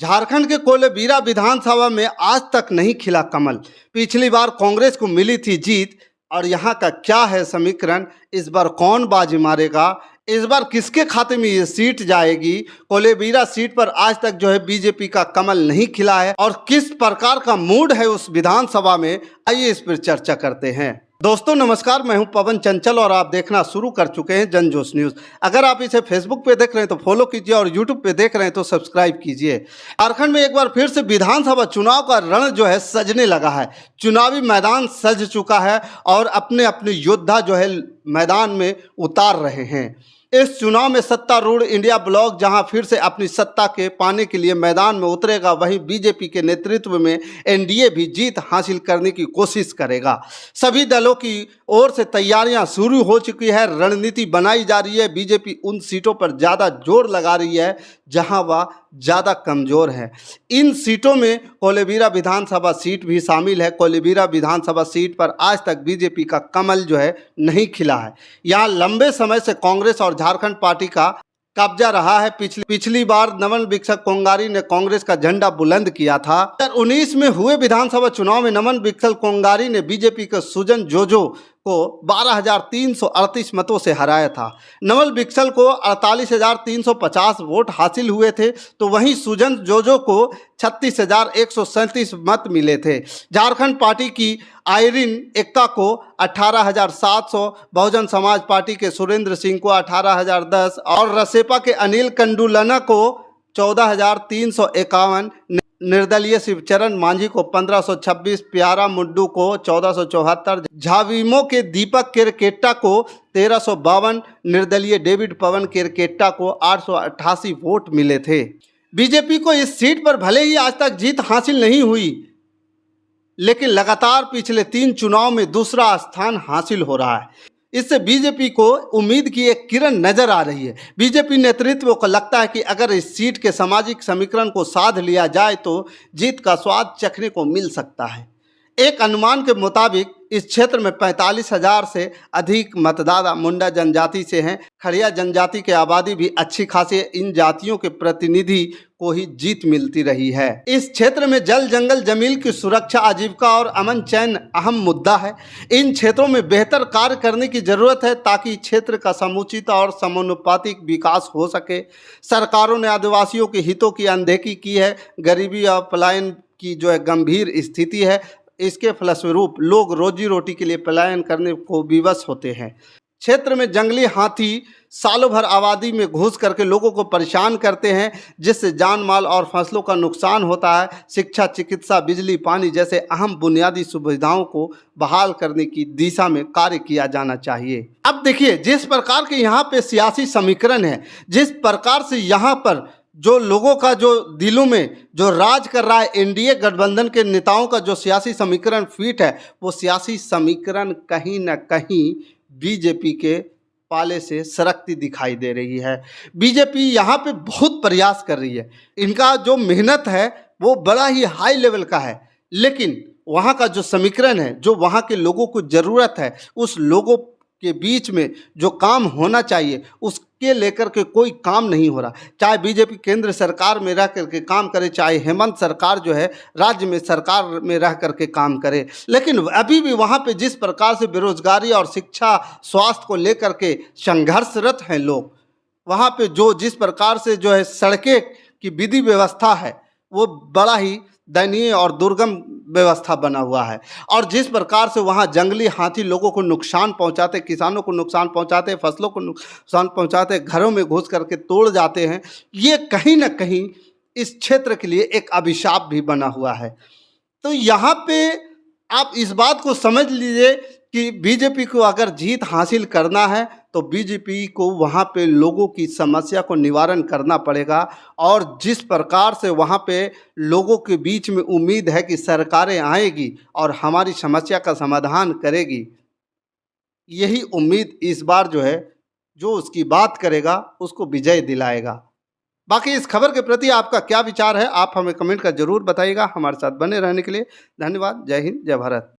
झारखंड के कोलेबिरा विधानसभा में आज तक नहीं खिला कमल। पिछली बार कांग्रेस को मिली थी जीत और यहाँ का क्या है समीकरण, इस बार कौन बाजी मारेगा, इस बार किसके खाते में ये सीट जाएगी। कोलेबिरा सीट पर आज तक जो है बीजेपी का कमल नहीं खिला है और किस प्रकार का मूड है उस विधानसभा में, आइए इस पर चर्चा करते हैं। दोस्तों नमस्कार, मैं हूं पवन चंचल और आप देखना शुरू कर चुके हैं जनजोश न्यूज़। अगर आप इसे फेसबुक पे देख रहे हैं तो फॉलो कीजिए और यूट्यूब पे देख रहे हैं तो सब्सक्राइब कीजिए। झारखंड में एक बार फिर से विधानसभा चुनाव का रण जो है सजने लगा है। चुनावी मैदान सज चुका है और अपने अपने योद्धा जो है मैदान में उतार रहे हैं। इस चुनाव में सत्तारूढ़ इंडिया ब्लॉक जहां फिर से अपनी सत्ता के पाने के लिए मैदान में उतरेगा, वहीं बीजेपी के नेतृत्व में एनडीए भी जीत हासिल करने की कोशिश करेगा। सभी दलों की ओर से तैयारियां शुरू हो चुकी है, रणनीति बनाई जा रही है। बीजेपी उन सीटों पर ज़्यादा जोर लगा रही है जहां वह ज़्यादा कमज़ोर है। इन सीटों में कोलेबिरा विधानसभा सीट भी शामिल है। कोलेबिरा विधानसभा सीट पर आज तक बीजेपी का कमल जो है नहीं खिला है। यहाँ लंबे समय से कांग्रेस और झारखंड पार्टी का कब्जा रहा है। पिछली बार नमन विकसक कोंगारी ने कांग्रेस का झंडा बुलंद किया था। 2019 में हुए विधानसभा चुनाव में नमन विकसक कोंगारी ने बीजेपी के सुजन जोजो को 12,338 मतों से हराया था। नवल बिक्सल को 48,350 वोट हासिल हुए थे, तो वहीं सुजन जोजो को 36,137 मत मिले थे। झारखंड पार्टी की आयरिन एक्का को 18,700, बहुजन समाज पार्टी के सुरेंद्र सिंह को 18,010 और रसेपा के अनिल कंडुलना को 14,351, निर्दलीय शिवचरण मांझी को 1526, प्यारा मुड्डू को 1474, झाविमो के दीपक केरकेट्टा को 1352, निर्दलीय डेविड पवन केरकेट्टा को 888 वोट मिले थे। बीजेपी को इस सीट पर भले ही आज तक जीत हासिल नहीं हुई, लेकिन लगातार पिछले 3 चुनाव में दूसरा स्थान हासिल हो रहा है। इससे बीजेपी को उम्मीद की एक किरण नजर आ रही है। बीजेपी नेतृत्व को लगता है कि अगर इस सीट के सामाजिक समीकरण को साध लिया जाए तो जीत का स्वाद चखने को मिल सकता है। एक अनुमान के मुताबिक इस क्षेत्र में 45,000 से अधिक मतदाता मुंडा जनजाति से हैं। खड़िया जनजाति की आबादी भी अच्छी खासी है। इन जातियों के प्रतिनिधि को ही जीत मिलती रही है। इस क्षेत्र में जल जंगल जमीन की सुरक्षा, आजीविका और अमन चैन अहम मुद्दा है। इन क्षेत्रों में बेहतर कार्य करने की जरूरत है ताकि क्षेत्र का समुचित और समानुपातिक विकास हो सके। सरकारों ने आदिवासियों के हितों की अनदेखी की है। गरीबी और पलायन की जो है गंभीर स्थिति है, इसके फलस्वरूप लोग रोजी रोटी के लिए पलायन करने को विवश होते हैं। क्षेत्र में जंगली हाथी सालों भर आबादी में घुस करके लोगों को परेशान करते हैं, जिससे जान माल और फसलों का नुकसान होता है। शिक्षा, चिकित्सा, बिजली, पानी जैसे अहम बुनियादी सुविधाओं को बहाल करने की दिशा में कार्य किया जाना चाहिए। अब देखिए, जिस प्रकार के यहाँ पे सियासी समीकरण है, जिस प्रकार से यहाँ पर जो लोगों का जो दिलों में जो राज कर रहा है, एनडीए गठबंधन के नेताओं का जो सियासी समीकरण फिट है, वो सियासी समीकरण कहीं ना कहीं बीजेपी के पाले से सरकती दिखाई दे रही है। बीजेपी यहाँ पे बहुत प्रयास कर रही है। इनका जो मेहनत है वो बड़ा ही हाई लेवल का है, लेकिन वहाँ का जो समीकरण है, जो वहाँ के लोगों को ज़रूरत है, उस लोगों के बीच में जो काम होना चाहिए उसके लेकर के कोई काम नहीं हो रहा। चाहे बीजेपी केंद्र सरकार में रह करके काम करे, चाहे हेमंत सरकार जो है राज्य में सरकार में रह करके काम करे, लेकिन अभी भी वहाँ पे जिस प्रकार से बेरोजगारी और शिक्षा, स्वास्थ्य को लेकर के संघर्षरत हैं लोग, वहाँ पे जो जिस प्रकार से जो है सड़कें की विधि व्यवस्था है, वो बड़ा ही दयनीय और दुर्गम व्यवस्था बना हुआ है। और जिस प्रकार से वहाँ जंगली हाथी लोगों को नुकसान पहुँचाते, किसानों को नुकसान पहुँचाते, फसलों को नुकसान पहुँचाते, घरों में घुस करके तोड़ जाते हैं, ये कहीं ना कहीं इस क्षेत्र के लिए एक अभिशाप भी बना हुआ है। तो यहाँ पे आप इस बात को समझ लीजिए कि बीजेपी को अगर जीत हासिल करना है तो बीजेपी को वहाँ पे लोगों की समस्या को निवारण करना पड़ेगा। और जिस प्रकार से वहाँ पे लोगों के बीच में उम्मीद है कि सरकारें आएगी और हमारी समस्या का समाधान करेगी, यही उम्मीद इस बार जो है, जो उसकी बात करेगा उसको विजय दिलाएगा। बाकी इस खबर के प्रति आपका क्या विचार है, आप हमें कमेंट कर जरूर बताइएगा। हमारे साथ बने रहने के लिए धन्यवाद। जय हिंद, जय भारत।